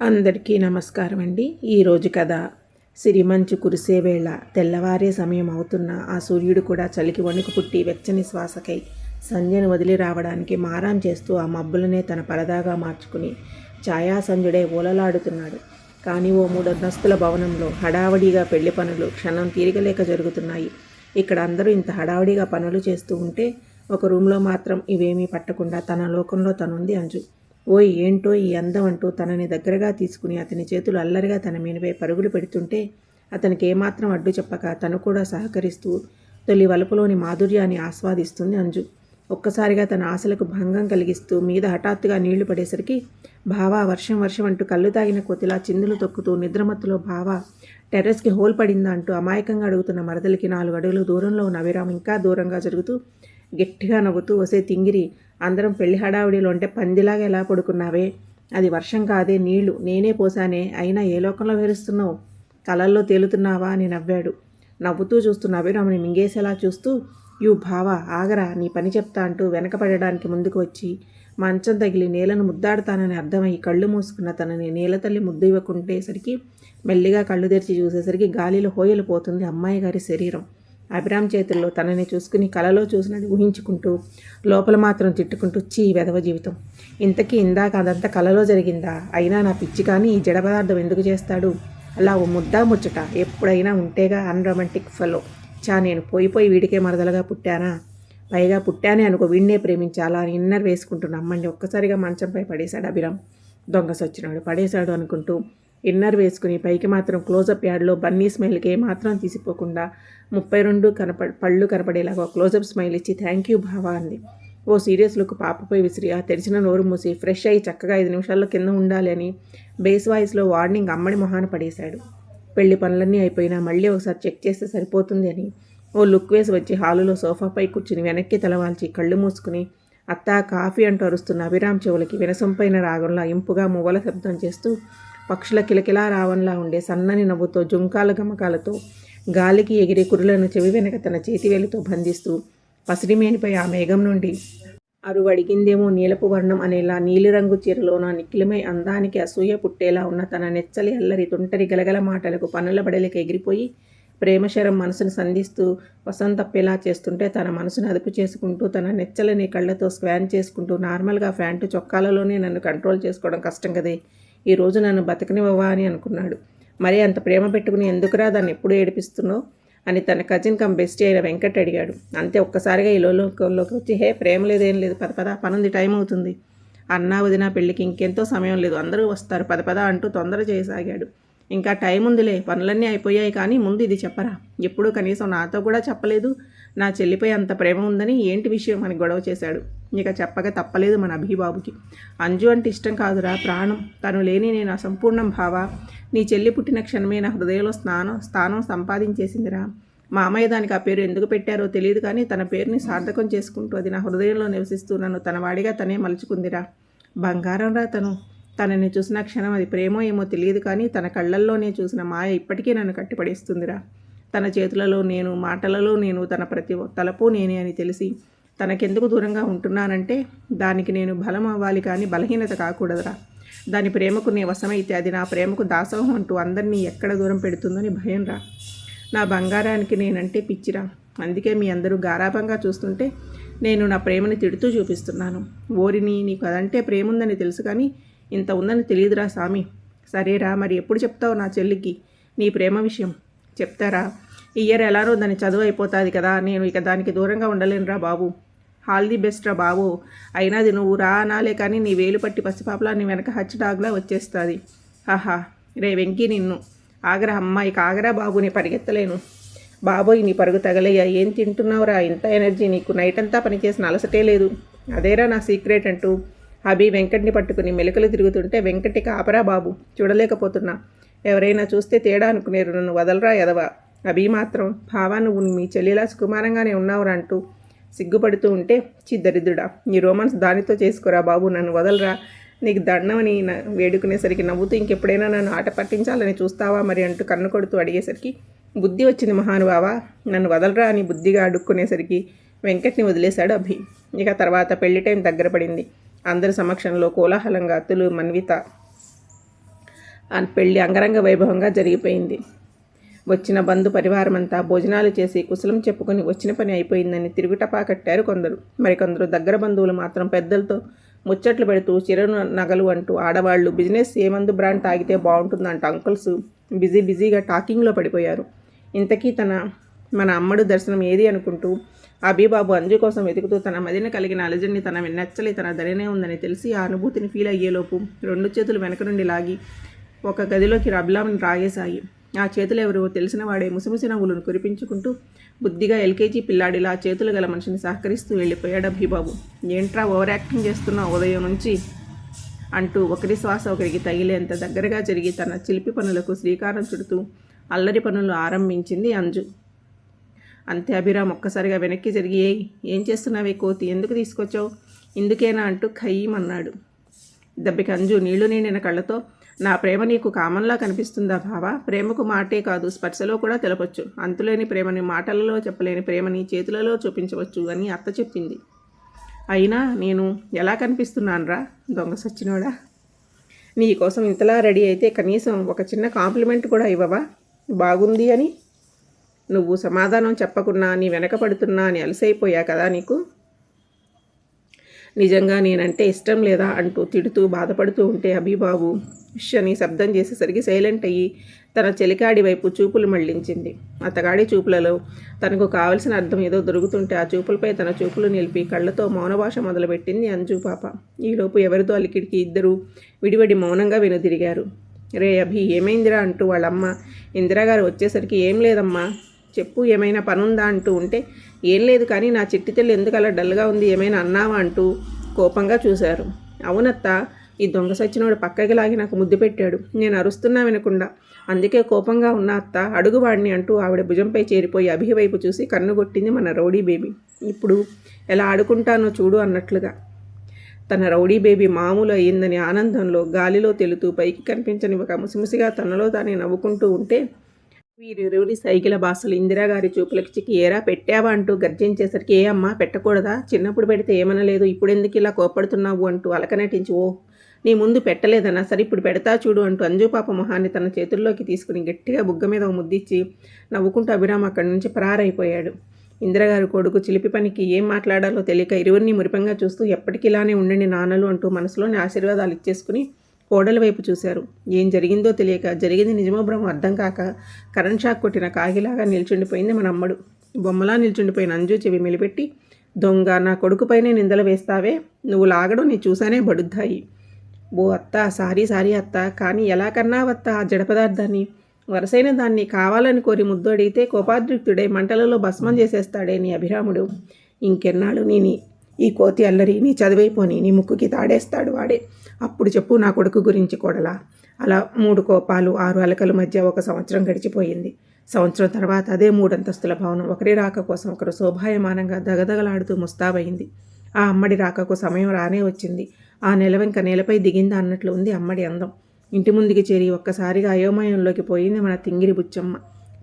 అందరికీ నమస్కారం అండి. ఈరోజు కథ సిరిమంచు కురిసే వేళ తెల్లవారే సమయం అవుతున్న ఆ సూర్యుడు కూడా చలికి వణుకు పుట్టి వెచ్చని శ్వాసకై సంధ్యను వదిలి రావడానికి మారాం చేస్తూ ఆ మబ్బులనే తన పరదాగా మార్చుకుని ఛాయాసంజుడై ఓలలాడుతున్నాడు. కానీ ఓ 3 అంతస్తుల భవనంలో హడావడిగా పెళ్లి పనులు క్షణం తీరికలేక జరుగుతున్నాయి. ఇక్కడ అందరూ ఇంత హడావడిగా పనులు చేస్తూ ఉంటే ఒక రూమ్లో మాత్రం ఇవేమీ పట్టకుండా తన లోకంలో తనుంది అంజు. ఓయ్ ఏంటో ఈ అందం అంటూ తనని దగ్గరగా తీసుకుని అతని చేతులు అల్లరిగా తన మీనపై పరుగులు పెడుతుంటే అతనికి ఏమాత్రం అడ్డు చెప్పక తను కూడా సహకరిస్తూ తొలి వలుపులోని మాధుర్యాన్ని ఆస్వాదిస్తుంది అంజు. ఒక్కసారిగా తన ఆశలకు భంగం కలిగిస్తూ మీద హఠాత్తుగా నీళ్లు పడేసరికి బావా వర్షం వర్షం అంటూ కళ్ళు తాగిన కొద్దిలా చిందులు తొక్కుతూ నిద్రమత్తులో బావా టెర్రస్కి హోల్ పడిందా అంటూ అమాయకంగా అడుగుతున్న మరదలికి 4 అడుగులు దూరంలో ఉన్న అభిరామ్ ఇంకా దూరంగా జరుగుతూ గట్టిగా నవ్వుతూ వసే తింగిరి, అందరం పెళ్లి హడావిడిలో ఉంటే పందిలాగా ఎలా పడుకున్నావే? అది వర్షం కాదే, నీళ్లు నేనే పోసానే. అయినా ఏ లోకంలో వేరుస్తున్నావు? కలల్లో తేలుతున్నావా అని నవ్వాడు. నవ్వుతూ చూస్తున్న అభిరాముని మింగేసేలా చూస్తూ, యూ భావా ఆగరా, నీ పని చెప్తా అంటూ వెనకపడడానికి ముందుకు వచ్చి మంచం తగిలి నేలను ముద్దాడుతానని అర్థమయ్యి కళ్ళు మూసుకున్న తనని నేలతల్లి ముద్దు ఇవ్వకుంటేసరికి మెల్లిగా కళ్ళు తెరిచి చూసేసరికి గాలిలో హోయలు పోతుంది అమ్మాయి గారి శరీరం. అభిరామ్ చేతుల్లో తనని చూసుకుని కలలో చూసినట్టు ఊహించుకుంటూ లోపల మాత్రం తిట్టుకుంటూ చీ వెధవ జీవితం, ఇంతకీ ఇందాక అదంతా కలలో జరిగిందా? అయినా నా పిచ్చి కానీ ఈ జడ పదార్థం ఎందుకు చేస్తాడు? అలా ఓ ముద్దా ముచ్చట ఎప్పుడైనా ఉంటేగా అన్రొమాంటిక్ ఫెలో. నేను పోయి వీడికే మరదలుగా పుట్టానా? పైగా పుట్టానే అనుకో, వీడినే ప్రేమించాలా అని ఇన్నర్ వేసుకుంటున్న అమ్మాయిని ఒక్కసారిగా మంచంపై పడేశాడు అభిరామ్. దొంగ సచ్చినాడు పడేశాడు అనుకుంటూ ఇన్నర్ వేసుకుని పైకి మాత్రం క్లోజప్ యాడ్లో బన్నీ స్మైల్కి ఏమాత్రం తీసిపోకుండా 32 పళ్ళు కనపడేలాగా క్లోజప్ స్మైల్ ఇచ్చి థ్యాంక్ యూ భావా అంది. ఓ సీరియస్ లుక్ పాపపై విసిరి ఆ తెరిచిన నోరు మూసి ఫ్రెష్ అయ్యి చక్కగా 5 నిమిషాల్లో కింద ఉండాలి అని బేస్ వాయిస్లో వార్నింగ్ అమ్మడి మొహాన పడేశాడు. పెళ్లి పనులన్నీ అయిపోయినా మళ్ళీ ఒకసారి చెక్ చేస్తే సరిపోతుంది అని ఓ లుక్ వేసి వచ్చి హాలులో సోఫాపై కూర్చుని వెనక్కి తలవాల్చి కళ్ళు మూసుకుని అత్తా కాఫీ అంటూ అరుస్తున్న అభిరామ్ చెవులకి వినసొంపైన రాగంలా ఇంపుగా మువ్వల శబ్దం చేస్తూ పక్షుల కిలకిలా రావణలా ఉండే సన్నని నవ్వుతో జుంకాల గమకాలతో గాలికి ఎగిరే కురులను చెవి వెనక తన చేతివేలితో బంధిస్తూ పసిడిమేనిపై ఆ మేఘం నుండి అరువడిగిందేమో నీలపు వర్ణం అనేలా నీలిరంగు చీరలోన నిఖిలమై అందానికి అసూయ పుట్టేలా ఉన్న తన నెచ్చలి అల్లరి తుంటరి గలగల మాటలకు పనుల బడలికి ఎగిరిపోయి ప్రేమశరం మనసును సంధిస్తూ వసంతప్పేలా చేస్తుంటే తన మనసును అదుపు చేసుకుంటూ తన నెచ్చలని కళ్ళతో స్క్వాన్ చేసుకుంటూ నార్మల్గా ప్యాంటు చొక్కాలలోనే నన్ను కంట్రోల్ చేసుకోవడం కష్టం కదే, ఈరోజు నన్ను బతకనివ్వవా అని అనుకున్నాడు. మరీ అంత ప్రేమ పెట్టుకుని ఎందుకురా దాన్ని ఎప్పుడు ఏడిపిస్తున్నావు అని తన కజిన్ కమ్ బెస్ట్ అయిన వెంకట్ అడిగాడు. అంతే ఒక్కసారిగా ఈ లోకంలోకి వచ్చి హే ప్రేమ లేదేం లేదు, పద పనుంది, టైం అవుతుంది. అన్నా వదిన పెళ్ళికి ఇంకెంతో సమయం లేదు, అందరూ వస్తారు, పద అంటూ తొందర చేయసాగాడు. ఇంకా టైం ఉందిలే, పనులన్నీ అయిపోయాయి, కానీ ముందు ఇది చెప్పరా, ఎప్పుడూ కనీసం నాతో కూడా చెప్పలేదు, నా చెల్లిపై అంత ప్రేమ ఉందని, ఏంటి విషయం అని గొడవ చేశాడు. ఇక చెప్పక తప్పలేదు మన అభిబాబుకి. అంజు అంటే ఇష్టం కాదురా, ప్రాణం, తను లేని నేను అసంపూర్ణం భావా. నీ చెల్లి పుట్టిన క్షణమే నా హృదయంలో స్థానం సంపాదించేసిందిరా. మా అమ్మయ్య దానికి ఆ పేరు ఎందుకు పెట్టారో తెలియదు, కానీ తన పేరుని సార్థకం చేసుకుంటూ అది నా హృదయంలో నివసిస్తూ నన్ను తన వాడిగా తనే మలుచుకుందిరా. బంగారం రా తనని చూసిన క్షణం అది ప్రేమో ఏమో తెలియదు, కానీ తన కళ్ళల్లోనే చూసిన మాయ ఇప్పటికీ నన్ను కట్టిపడేస్తుందిరా. తన చేతులలో నేను, మాటలలో నేను, తన ప్రతి తలపు నేనే అని తెలిసి తనకెందుకు దూరంగా ఉంటున్నానంటే దానికి నేను బలం అవ్వాలి కానీ బలహీనత కాకూడదురా. దాని ప్రేమకు నే వశమైతే అది నా ప్రేమకు దాసోహం అంటూ అందరినీ ఎక్కడ దూరం పెడుతుందని భయం రా. నా బంగారానికి నేనంటే పిచ్చిరా. అందుకే మీ అందరూ గారాభంగా చూస్తుంటే నేను నా ప్రేమని తిడుతూ చూపిస్తున్నాను. ఓరిని, నీకు అదంటే ప్రేమ ఉందని తెలుసు కానీ ఇంత ఉందని తెలియదురా సామి. సరేరా, మరి ఎప్పుడు చెప్తావు నా చెల్లికి నీ ప్రేమ విషయం? చెప్తారా? ఈ ఇయర్ ఎలానో దాని చదువు అయిపోతుంది కదా, నేను ఇక దానికి దూరంగా ఉండలేనురా బాబు. ఆల్ ది బెస్ట్ రా బాబు. అయినది నువ్వు రా అనాలే కానీ నీ వేలు పట్టి పసిపాపలా నీ వెనక హచ్ డాగ్లా వచ్చేస్తుంది. హాహా రే వెంకీ, నిన్ను ఆగరా అమ్మాయి, ఆగరా బాబు, నీ పరిగెత్తలేను. బాబోయ్ నీ పరుగు తగలయ్యా, ఏం తింటున్నావురా, ఇంత ఎనర్జీ నీకు, నైట్ అంతా పనిచేసిన అలసటే లేదు. అదేరా నా సీక్రెట్ అంటూ అభి వెంకట్ని పట్టుకుని మెలకలు తిరుగుతుంటే వెంకటికి ఆపరా బాబు, చూడలేకపోతున్నా, ఎవరైనా చూస్తే తేడా అనుకునేరు, నన్ను వదలరా ఎదవా. అభి మాత్రం భావా నువ్వు మీ చెల్లిలా సుకుమారంగానే ఉన్నావురా అంటూ సిగ్గుపడుతూ ఉంటే దరిద్రుడా, నీ రోమాన్స్ దానితో చేసుకోరా బాబు, నన్ను వదలరా, నీకు దండమని వేడుకునేసరికి నవ్వుతూ ఇంకెప్పుడైనా నన్ను ఆట పట్టించాలని చూస్తావా మరి అంటూ కన్ను కొడుతూ అడిగేసరికి బుద్ధి వచ్చింది మహానుభావా, నన్ను వదలరా అని బుద్ధిగా అడుక్కునేసరికి వెంకట్ని వదిలేశాడు అభి. ఇక తర్వాత పెళ్లి టైం దగ్గర పడింది. అందరి సమక్షంలో కోలాహలంగా అత్తులు మన్విత ఆ పెళ్లి అంగరంగ వైభవంగా జరిగిపోయింది. వచ్చిన బంధు పరివారమంతా భోజనాలు చేసి కుశలం చెప్పుకొని వచ్చిన పని అయిపోయిందని తిరుగుటపా కట్టారు కొందరు. మరికొందరు దగ్గర బంధువులు మాత్రం పెద్దలతో ముచ్చట్లు పెడుతూ చిరు నగలు అంటూ ఆడవాళ్ళు బిజినెస్ ఏ మందు బ్రాండ్ తాగితే బాగుంటుందంట అంకుల్స్ బిజీగా టాకింగ్లో పడిపోయారు. ఇంతకీ మన అమ్మడు దర్శనం ఏది అనుకుంటూ అభిబాబు అంజు కోసం వెతుకుతూ తన మదిన కలిగిన అలజడిని తన నచ్చలి తన ధరనే ఉందని తెలిసి ఆ అనుభూతిని ఫీల్ అయ్యేలోపు 2 చేతులు వెనక నుండి లాగి ఒక గదిలోకి అభిలామని రాగేశాయి. ఆ చేతులు ఎవరో తెలిసిన వాడే ముసిముసి నవ్వులను కురిపించుకుంటూ బుద్ధిగా ఎల్కేజీ పిల్లాడిలా చేతులు గల మనిషిని సహకరిస్తూ వెళ్ళిపోయాడు అభిబాబు. ఏంట్రా ఓవర్ యాక్టింగ్ చేస్తున్న ఉదయం నుంచి అంటూ ఒకరి శ్వాస ఒకరికి తగిలేంత దగ్గరగా జరిగి తన చిలిపి పనులకు శ్రీకారం చుడుతూ అల్లరి పనులు ఆరంభించింది అంజు. అంతే అభిరామ్ ఒక్కసారిగా వెనక్కి జరిగి ఏం చేస్తున్నావే కోతి, ఎందుకు తీసుకొచ్చావు, ఇందుకేనా అంటూ ఖయ్యమన్నాడు. దెబ్బకి అంజు నీళ్లు నిండిన కళ్ళతో నా ప్రేమ నీకు కామన్లా కనిపిస్తుందా బావా? ప్రేమకు మాటే కాదు స్పర్శలో కూడా తెలపొచ్చు. అంతులేని ప్రేమని మాటలలో చెప్పలేని ప్రేమని చేతులలో చూపించవచ్చు అని అత్త చెప్పింది. అయినా నేను ఎలా కనిపిస్తున్నానురా దొంగ సచ్చినోడా? నీ కోసం ఇంతలా రెడీ అయితే కనీసం ఒక చిన్న కాంప్లిమెంట్ కూడా ఇవ్వవా బాగుంది అని? నువ్వు సమాధానం చెప్పకున్నా నీ వెనక పడుతున్నా అని అలసైపోయా కదా నీకు? నిజంగా నేనంటే ఇష్టం లేదా అంటూ తిడుతూ బాధపడుతూ ఉంటే అభిబాబు అని శబ్దం చేసేసరికి సైలెంట్ అయ్యి తన చెలికాడి వైపు చూపులు మళ్లించింది. అతగాడి చూపులలో తనకు కావలసిన అర్థం ఏదో దొరుకుతుంటే ఆ చూపులపై తన చూపులు నిలిపి కళ్ళతో మౌన భాష మొదలుపెట్టింది అంజు పాప. ఈలోపు ఎవరితో అలికిడికి ఇద్దరు విడివడి మౌనంగా వెనుదిరిగారు. రే అభి ఏమైందిరా అంటూ వాళ్ళమ్మ ఇందిరాగారు వచ్చేసరికి ఏం లేదమ్మా చెప్పు, ఏమైనా పనుందా అంటూ ఉంటే ఏం లేదు కానీ నా చిట్టి తల్లి ఎందుకు అలా డల్గా ఉంది, ఏమైనా అన్నావా అంటూ కోపంగా చూశారు. అవునత్త, ఈ దొంగ సచ్చినోడు పక్కకి లాగి నాకు ముద్దు పెట్టాడు, నేను అరుస్తున్నా వినకుండా, అందుకే కోపంగా ఉన్న అత్త అడుగువాడిని అంటూ ఆవిడ భుజంపై చేరిపోయి అభి వైపు చూసి కన్నుగొట్టింది మన రౌడీ బేబీ. ఇప్పుడు ఎలా ఆడుకుంటానో చూడు అన్నట్లుగా. తన రౌడీ బేబీ మామూలు అయ్యిందని ఆనందంలో గాలిలో తెలుతూ పైకి కనిపించని ఒక ముసిముసిగా తనలో తానే నవ్వుకుంటూ ఉంటే వీరిరువురి సైకిల బాసలు ఇందిరాగారి చూపులకి చిక్కి ఏరా పెట్టావా అంటూ గర్జించేసరికి ఏ అమ్మా పెట్టకూడదా, చిన్నప్పుడు పెడితే ఏమనలేదు, ఇప్పుడెందుకు ఇలా కోప్పడుతున్నావు అంటూ అలకనటించి ఓ నీ ముందు పెట్టలేదన్నా సరే ఇప్పుడు పెడతా చూడు అంటూ అంజు పాప మొహాన్ని తన చేతుల్లోకి తీసుకుని గట్టిగా బుగ్గ మీద ముద్దిచ్చి నవ్వుకుంటూ అభిరామ్ అక్కడి నుంచి పరారైపోయాడు. ఇందిరాగారు కొడుకు చిలిపి పనికి ఏం మాట్లాడాలో తెలియక ఇరువురిని మురిపంగా చూస్తూ ఎప్పటికి ఇలానే ఉండండి నాన్నలు అంటూ మనసులోని ఆశీర్వాదాలు ఇచ్చేసుకుని కోడలి వైపు చూశారు. ఏం జరిగిందో తెలియక జరిగింది నిజమో భ్రమో అర్థం కాక కరెంట్ షాక్ కొట్టిన కాగిలాగా నిల్చుండిపోయింది మన అమ్మడు. బొమ్మలా నిల్చుండిపోయిన అంజు చెవి మెలిపెట్టి దొంగ నా కొడుకుపైనే నిందలు వేస్తావే, నువ్వు లాగడం నీ చూసానే బడుద్దాయి. ఓ అత్త సారీ అత్త, కానీ ఎలా కన్నావత్త ఆ జడ పదార్థాన్ని, వరసైన దాన్ని కావాలని కోరి ముద్దు అడిగితే కోపాద్రిక్తుడై మంటలలో భస్మం చేసేస్తాడే నీ అభిరాముడు. ఇంకెన్నాళ్ళు ఈ కోతి అల్లరి నీ చదివైపోని నీ ముక్కుకి తాడేస్తాడు వాడే. అప్పుడు చెప్పు నా కొడుకు గురించి కోడలా. అలా 3 కోపాలు 6 అలకల మధ్య 1 సంవత్సరం గడిచిపోయింది. సంవత్సరం తర్వాత అదే 3 అంతస్తుల భవనం ఒకరి రాక కోసం ఒకరు శోభాయమానంగా దగదగలాడుతూ ముస్తాబయింది. ఆ అమ్మడి రాకకు సమయం రానే వచ్చింది. ఆ నెలవెంక నేలపై దిగిందా అన్నట్లు ఉంది అమ్మడి అందం. ఇంటి ముందుకి చేరి ఒక్కసారిగా అయోమయంలోకి పోయింది మన తింగిరి బుచ్చమ్మ.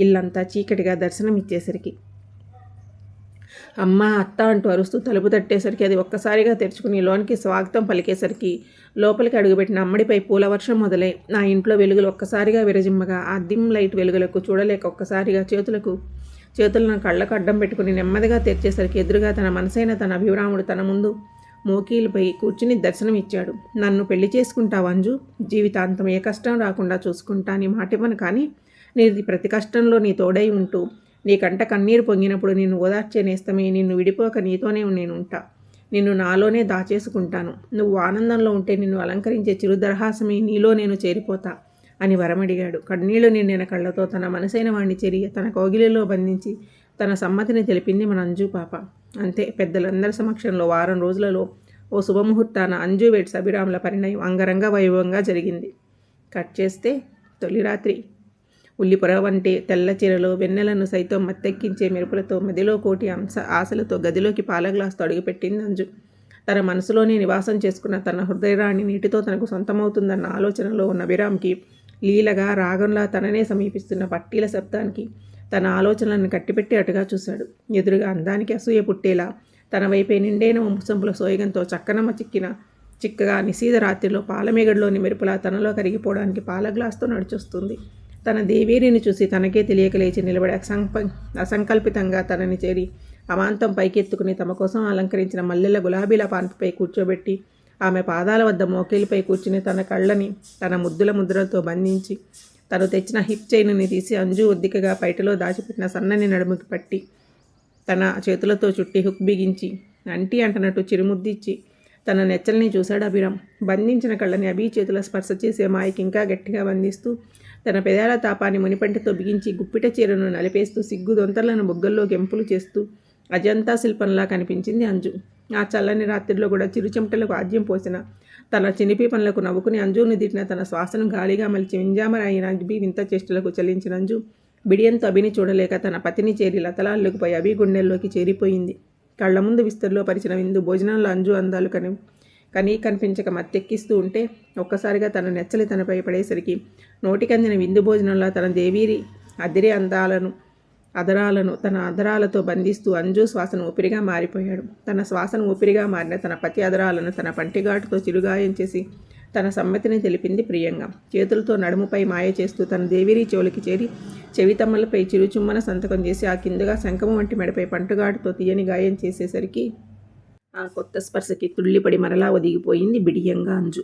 ఇల్లంతా చీకటిగా దర్శనం ఇచ్చేసరికి అమ్మ అత్త అంటూ అరుస్తూ తలుపు తట్టేసరికి అది ఒక్కసారిగా తెరుచుకుని లోనికి స్వాగతం పలికేసరికి లోపలికి అడుగుపెట్టిన అమ్మడిపై పూలవర్షం మొదలై నా ఇంట్లో వెలుగులు ఒక్కసారిగా విరజిమ్మగా ఆ డిమ్ లైట్ వెలుగులకు చూడలేక ఒక్కసారిగా చేతులను కళ్ళకు అడ్డం పెట్టుకుని నెమ్మదిగా తెరిచేసరికి ఎదురుగా తన మనసైన తన అభిరాముడు తన ముందు మోకీలపై కూర్చుని దర్శనం ఇచ్చాడు. నన్ను పెళ్లి చేసుకుంటావు అంజు, జీవితాంతం ఏ కష్టం రాకుండా చూసుకుంటా నీ మాటివ్వను, కానీ నీది ప్రతి కష్టంలో నీ తోడై ఉంటూ నీ కంట కన్నీరు పొంగినప్పుడు నిన్ను ఓదార్చే నేస్తమే, నిన్ను విడిపోక నీతోనే నేను ఉంటా, నిన్ను నాలోనే దాచేసుకుంటాను, నువ్వు ఆనందంలో ఉంటే నిన్ను అలంకరించే చిరుదరహాసమే నీలో నేను చేరిపోతా అని వరమడిగాడు. కన్నీళ్లు నిండిన కళ్ళతో తన మనసైన వాణ్ణి చెరి తన కౌగిలిలో బంధించి తన సమ్మతిని తెలిపింది మన అంజు పాప. అంతే, పెద్దలందరి సమక్షంలో వారం రోజులలో ఓ శుభముహూర్తాన అంజు వెడ్స్ అభిరాముల పరిణయం అంగరంగ వైభవంగా జరిగింది. కట్ చేస్తే తొలి రాత్రి. ఉల్లిపొర వంటి తెల్ల చీరలో వెన్నెలను సైతం మత్తెక్కించే మెరుపులతో మదిలో కోటి ఆశలతో గదిలోకి పాల గ్లాసుతో అడుగుపెట్టింది అంజు. తన మనసులోనే నివాసం చేసుకున్న తన హృదయరాణి నీటితో తనకు సొంతమవుతుందన్న ఆలోచనలో ఉన్న అభిరామ్కి లీలగా రాగంలా తననే సమీపిస్తున్న పట్టీల శబ్దానికి తన ఆలోచనలను కట్టిపెట్టి అటుగా చూశాడు. ఎదురుగా అందానికి అసూయ పుట్టేలా తన వైపే నిండైన వంశంపుల సోయగంతో చక్కనమ్మ చిక్కిన చిక్కగా నిశీధ రాత్రిలో పాలమేగడలోని మెరుపులా తనలో కరిగిపోవడానికి పాల గ్లాస్తో నడిచొస్తుంది. తన దేవేరిని చూసి తనకే తెలియక లేచి నిలబడి అసంకల్పితంగా తనని చేరి అమాంతం పైకెత్తుకుని తమ కోసం అలంకరించిన మల్లెల గులాబీల పాన్పుపై కూర్చోబెట్టి ఆమె పాదాల వద్ద మోకేలిపై కూర్చుని తన కళ్ళని తన ముద్దుల ముద్రలతో బంధించి తను తెచ్చిన హిప్ చైన్ని తీసి అంజు ఒద్దికగా పైటలో దాచిపెట్టిన సన్నని నడుముకి పట్టి తన చేతులతో చుట్టి హుక్ బిగించి అంటీ అంటనట్టు చిరుముద్దిచ్చి తన నెచ్చల్ని చూశాడు అభిరామ్. బంధించిన కళ్ళని అభి చేతుల స్పర్శ చేసే మాయకి ఇంకా గట్టిగా బంధిస్తూ తన పెదాల తాపాన్ని మునిపంటితో బిగించి గుప్పిట చీరను నలిపేస్తూ సిగ్గు దొంతర్లను బుగ్గల్లో గెంపులు చేస్తూ అజంతా శిల్పంలా కనిపించింది అంజు. ఆ చల్లని రాత్రిలో కూడా చిరుచెమటలకు ఆద్యం పోసిన తన చినిపి పనులకు నవ్వుకుని అంజుని దిట్టిన తన శ్వాసను గాలిగా మలిచి వింజామరైన అభి వింత చేష్టలకు చలించిన అంజు బిడియంతో అభిని చూడలేక తన పతిని చేరి లతలాల్లుకుపోయి అభి గుండెల్లోకి చేరిపోయింది. కళ్ల ముందు విస్తరిలో పరిచిన విందు భోజనంలో అంజు అందాలు కనిపించక మత్తెక్కిస్తూ ఉంటే ఒక్కసారిగా తన నెచ్చలి తనపై పడేసరికి నోటికందిన విందు భోజనంలో తన దేవీరి అదరాలను తన అదరాలతో బంధిస్తూ అంజు శ్వాసను ఊపిరిగా మారిపోయాడు. తన శ్వాసను ఊపిరిగా మారిన తన పతి అదరాలను తన పంటిఘాటుతో చిరుగాయం చేసి తన సమ్మతిని తెలిపింది ప్రియంగా. చేతులతో నడుముపై మాయ చేస్తూ తన దేవిరి చెవులకి చేరి చెవితమ్మలపై చిరుచుమ్మన సంతకం చేసి ఆ కిందగా శంఖము వంటి మెడపై పంటుఘాటుతో తీయని గాయం చేసేసరికి ఆ కొత్త స్పర్శకి తుళ్ళిపడి మరలా ఒదిగిపోయింది బిడియంగా అంజు.